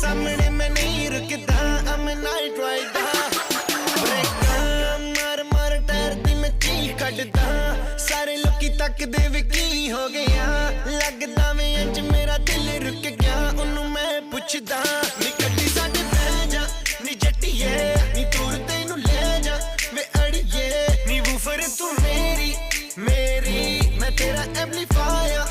सामने मैं नहीं रुकदा I'm a night rider ब्रेकां मार मार टायर दी मैं चीख कटदा सारे लोकी तकदे वे की हो गया लगदा वे अंज मेरा दिल रुक गया उन्नू मैं पुछदा नी कड्डी साडे बह जा नी जट्टिए नी दूर तैनू ले जा वे अड़िए नी वूफर तू मेरी मेरी मैं तेरा एम्पलीफायर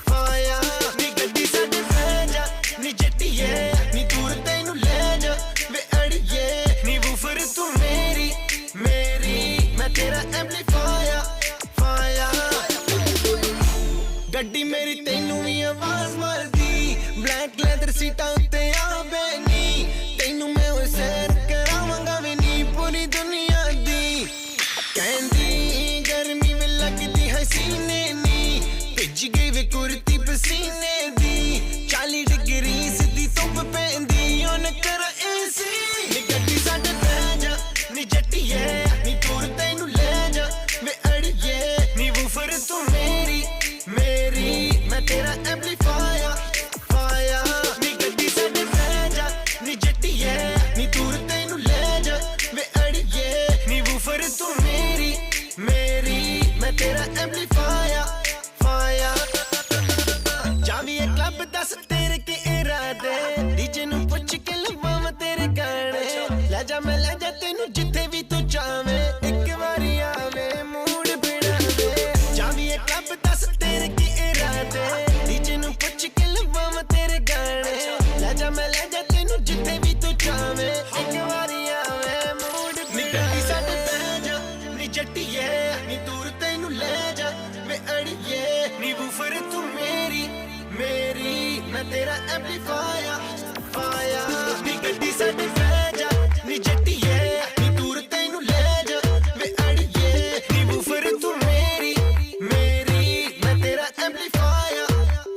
फायर नी गड्डी साडे बह जा नी जट्टिए नी दूर तैनू ले जा वे अड़िए नी वूफर तू मेरी मेरी मैं तेरा एम्पलीफायर गड्डी मेरी तैनू भी आवाज मारदी ब्लैक लेदर सीटा उत्ते आ बैनी तैनू मैं ओ सैर करावांगा वे नी पूरी दुनिया दी कहंदी गर्मी में लगदी हसीने नी भिज गई वे कुर्ती पसीने दी 40 डिग्री सीधी धुप पैंदी ओन कर एसी नी गड्डी साडे बह जा नी जट्टिए नी दूर तैनू ले जा वे अड़िए नी वूफर तू मेरी मेरी मैं तेरा एम्पलीफायर फायर नी गड्डी साडे बह जा नी जट्टिए नी दूर तैनू ले जा वे अड़िए नी वूफर तू मेरी मेरी मैं तेरा एम्पलीफायर फायर जावी एक क्लब दस तेरे के इरादे डीजे नू पुछ के लवावां तेरे गाने ले जा मैं ले जा तैनू जिथे भी तू चाहे एक बारी आवे मूड बिड़ावे जावी एक क्लब दस तेरे के इरादे डीजे नू पुछ के लवावां तेरे गाने ले जा मैं ले जा तैनू जिथे भी तू चाहे एक बारी आवे मूड बिड़ावे साडे बह जा नी जट्टिए नी दूर तैनू ले जा वे अड़िए नी वूफर तू मेरी मेरी मैं तेरा एम्पलीफायर फायर नी गड्डी साडे बह जा नी जट्टिए नी दूर तैनू ले जा वे अड़िए नी वूफर तू मेरी मेरी मैं तेरा एम्पलीफायर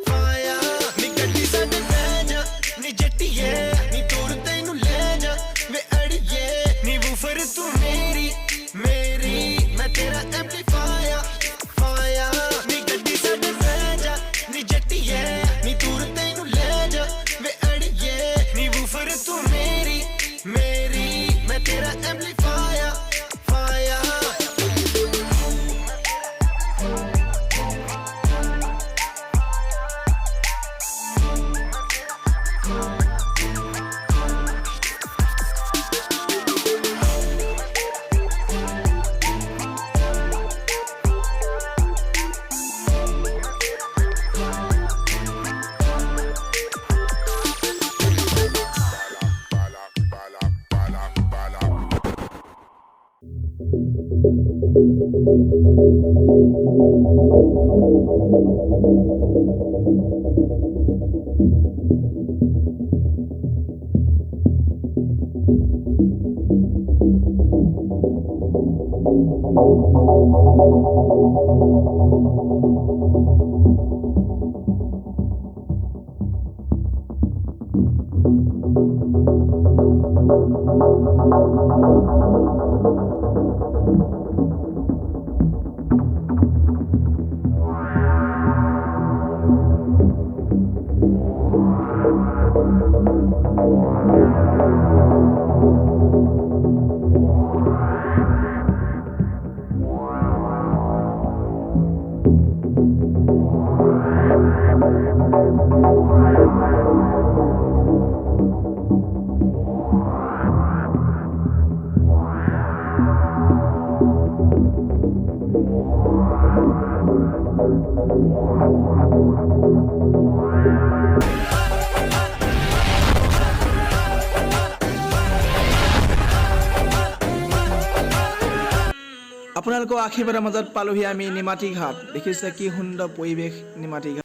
फायर नी गड्डी साडे बह जा नी जट्टिए नी दूर तैनू ले जा वे अड़िए नी वूफर तू मेरी मेरी मैं तेरा एम्पलीफायर फायर नी गड्डी साडे बह जा नी जट्टिए नी दूर तैनू ले जा वे अड़िए नी वूफर तू मेरी मेरी मैं तेरा एम्पलीफायर फायर আপোনালোকক আশীৰ্বাদৰ মাজত পালোহি আমি নিমাতীঘাট। দেখিছে কি সুন্দৰ পৰিৱেশ নিমাতীঘাট।